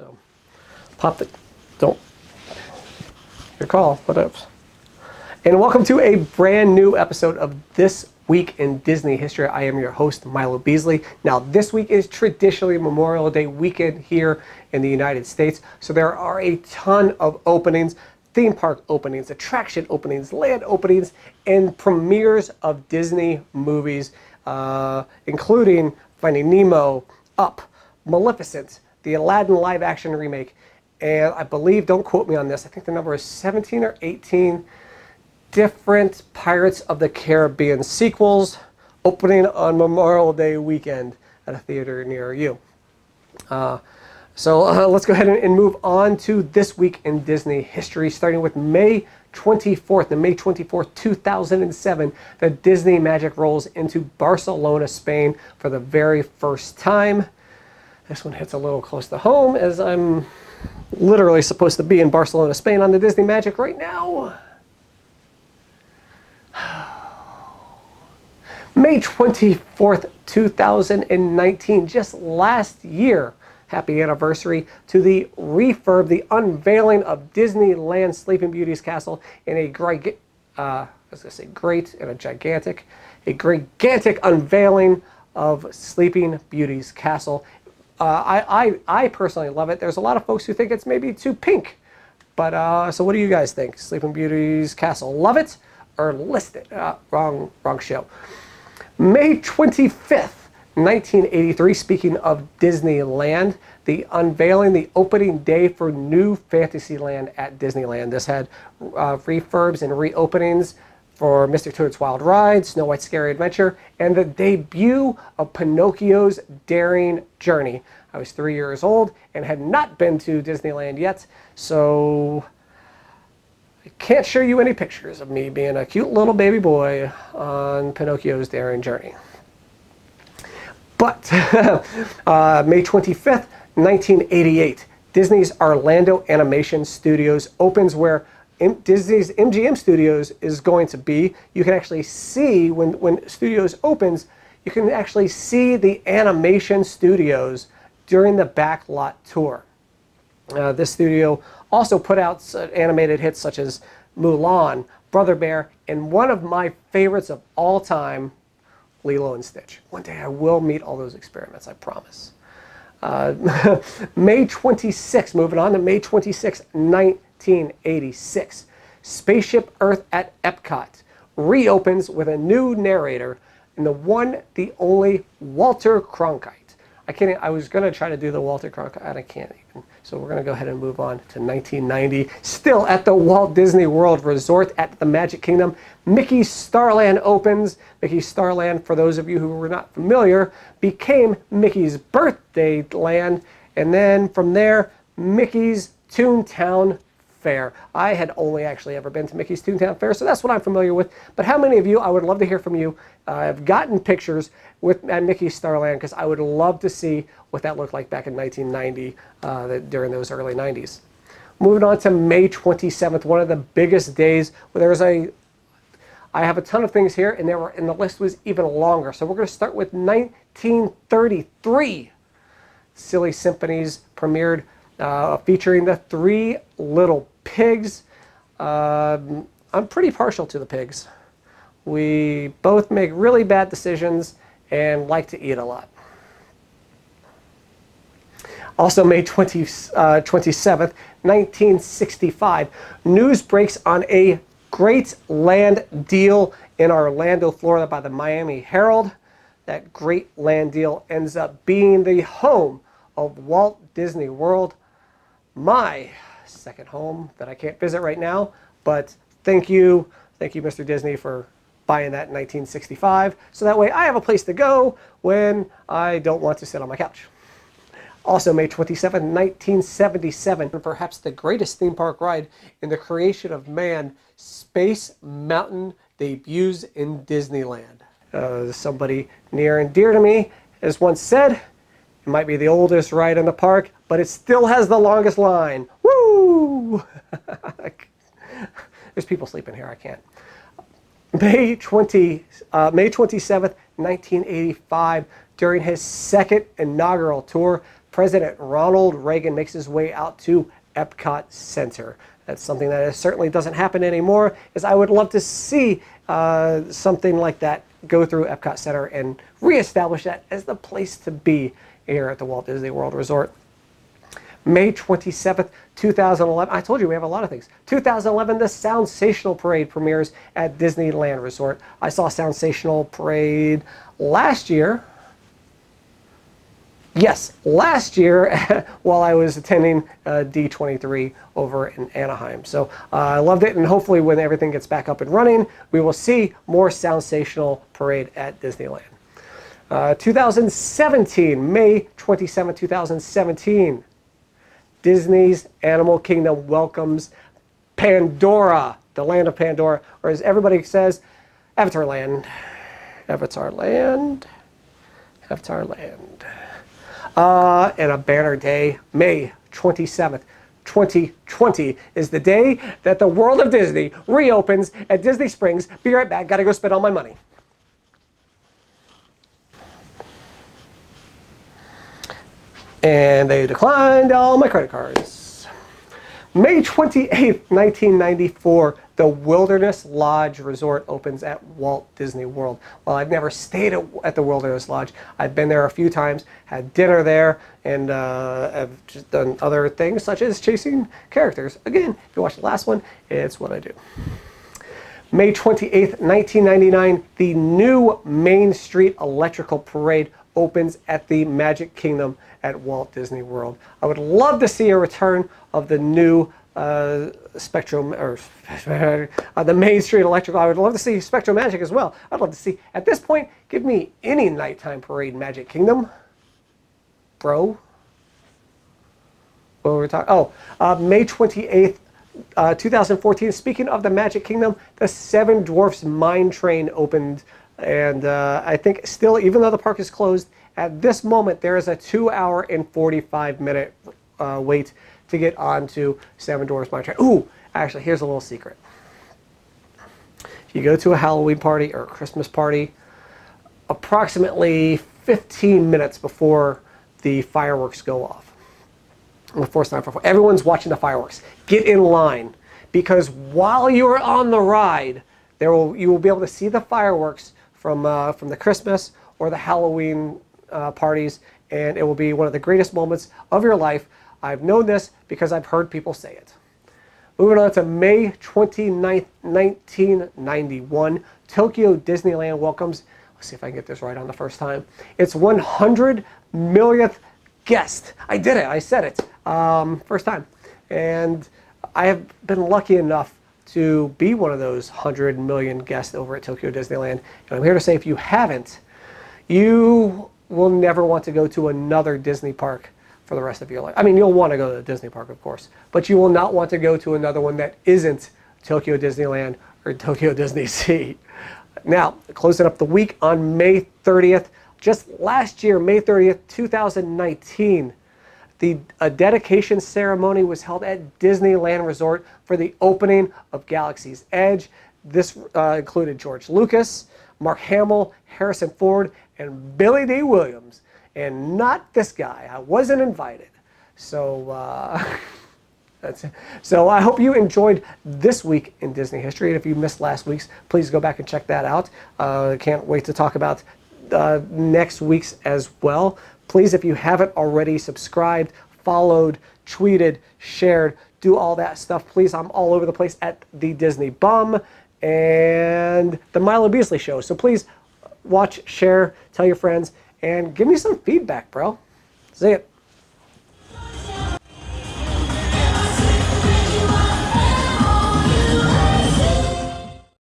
So pop the, don't, your call, whatever. And welcome to a brand new episode of This Week in Disney History. I am your host, Milo Beasley. Now, this week is traditionally Memorial Day weekend here in the United States. So there are a ton of openings, theme park openings, attraction openings, land openings, and premieres of Disney movies, including Finding Nemo, Up, Maleficent, the Aladdin live action remake, and I believe, don't quote me on this, I think the number is 17 or 18 different Pirates of the Caribbean sequels opening on Memorial Day weekend at a theater near you. So let's go ahead and move on to This Week in Disney History, starting with May 24th. And May 24th, 2007, the Disney Magic rolls into Barcelona, Spain for the very first time. This one hits a little close to home, as I'm literally supposed to be in Barcelona, Spain on the Disney Magic right now. May 24th, 2019, just last year. Happy anniversary to the refurb, the unveiling of Disneyland Sleeping Beauty's castle in a great gigantic unveiling of Sleeping Beauty's castle. I personally love it. There's a lot of folks who think it's maybe too pink, but so what do you guys think? Sleeping Beauty's castle, love it or list it? Wrong show. May 25th. 1983, speaking of Disneyland, the unveiling, the opening day for New Fantasyland at Disneyland. This had refurbs and reopenings for Mr. Toad's Wild Ride, Snow White's Scary Adventure, and the debut of Pinocchio's Daring Journey. I was 3 years old and had not been to Disneyland yet, so I can't show you any pictures of me being a cute little baby boy on Pinocchio's Daring Journey. But May 25th, 1988, Disney's Orlando Animation Studios opens, where Disney's MGM Studios is going to be. You can actually see, when Studios opens, you can actually see the animation studios during the backlot tour. This studio also put out animated hits such as Mulan, Brother Bear, and one of my favorites of all time, Lilo and Stitch. One day I will meet all those experiments, I promise. May 26th, moving on to May 26th, 1986. Spaceship Earth at Epcot reopens with a new narrator and the only Walter Cronkite. I was going to try to do the Walter Cronkite, I can't even. So we're going to go ahead and move on to 1990. Still at the Walt Disney World Resort at the Magic Kingdom, Mickey's Starland opens. Mickey's Starland, for those of you who were not familiar, became Mickey's Birthday Land. And then from there, Mickey's Toontown Fair. I had only actually ever been to Mickey's Toontown Fair, so that's what I'm familiar with. But how many of you, I would love to hear from you. I've gotten pictures at Mickey's Starland because I would love to see what that looked like back in 1990, during those early 90s. Moving on to May 27th, one of the biggest days. I have a ton of things here, and the list was even longer. So we're going to start with 1933. Silly Symphonies premiered, featuring the Three Little Pigs. I'm pretty partial to the pigs. We both make really bad decisions and like to eat a lot. Also, May 27th, 1965, news breaks on a great land deal in Orlando, Florida by the Miami Herald. That great land deal ends up being the home of Walt Disney World, my second home that I can't visit right now, but thank you, Mr. Disney, for buying that in 1965, so that way I have a place to go when I don't want to sit on my couch. Also, May 27, 1977, perhaps the greatest theme park ride in the creation of man, Space Mountain debuts in Disneyland. Somebody near and dear to me has once said, it might be the oldest ride in the park, but it still has the longest line. Woo! There's people sleeping here, I can't. May 27th, 1985, during his second inaugural tour, President Ronald Reagan makes his way out to Epcot Center. That's something that certainly doesn't happen anymore, as I would love to see something like that go through Epcot Center and reestablish that as the place to be here at the Walt Disney World Resort. May 27th, 2011. I told you we have a lot of things. 2011, the Soundsational Parade premieres at Disneyland Resort. I saw Soundsational Parade last year. Yes, last year while I was attending D23 over in Anaheim. So I loved it, and hopefully when everything gets back up and running, we will see more Soundsational Parade at Disneyland. 2017, May 27, 2017. Disney's Animal Kingdom welcomes Pandora, the land of Pandora, or as everybody says, Avatar Land. Avatar Land. Avatar Land. And a banner day, May 27th, 2020 is the day that the World of Disney reopens at Disney Springs. Be right back. Gotta go spend all my money. And they declined all my credit cards. May 28th, 1994, the Wilderness Lodge Resort opens at Walt Disney World. Well, I've never stayed at the Wilderness Lodge. I've been there a few times, had dinner there, and I've just done other things such as chasing characters. Again, if you watched the last one, it's what I do. May 28th, 1999, the new Main Street Electrical Parade opens at the Magic Kingdom at Walt Disney World. I would love to see a return of the new Spectrum, or the Main Street Electrical. I would love to see Spectrum Magic as well. I'd love to see, at this point, give me any nighttime parade in Magic Kingdom. Bro. What were we talking? Oh, May 28th, 2014. Speaking of the Magic Kingdom, the Seven Dwarfs Mine Train opened. And I think still, even though the park is closed, at this moment, there is a 2-hour and 45-minute wait to get onto Seven Dwarfs Mine Train. Ooh, actually, here's a little secret. If you go to a Halloween party or a Christmas party, approximately 15 minutes before the fireworks go off, before it's time for everyone's watching the fireworks, get in line, because while you're on the ride, you will be able to see the fireworks from the Christmas or the Halloween parties, and it will be one of the greatest moments of your life. I've known this because I've heard people say it. Moving on to May 29th, 1991, Tokyo Disneyland welcomes, let's see if I can get this right on the first time, its 100 millionth guest. I did it, I said it, first time. And I have been lucky enough to be one of those 100 million guests over at Tokyo Disneyland. And I'm here to say, if you haven't, you will never want to go to another Disney park for the rest of your life. I mean, you'll want to go to the Disney park, of course, but you will not want to go to another one that isn't Tokyo Disneyland or Tokyo Disney Sea. Now, closing up the week on May 30th, just last year, May 30th, 2019, a dedication ceremony was held at Disneyland Resort for the opening of Galaxy's Edge. This included George Lucas, Mark Hamill, Harrison Ford, and Billy D. Williams. And not this guy. I wasn't invited. So, that's it. So I hope you enjoyed this week in Disney history. And if you missed last week's, please go back and check that out. I can't wait to talk about next week's as well. Please, if you haven't already subscribed, followed, tweeted, shared, do all that stuff. Please, I'm all over the place at the Disney Bum and the Milo Beasley Show. So please watch, share, tell your friends, and give me some feedback, bro. See ya.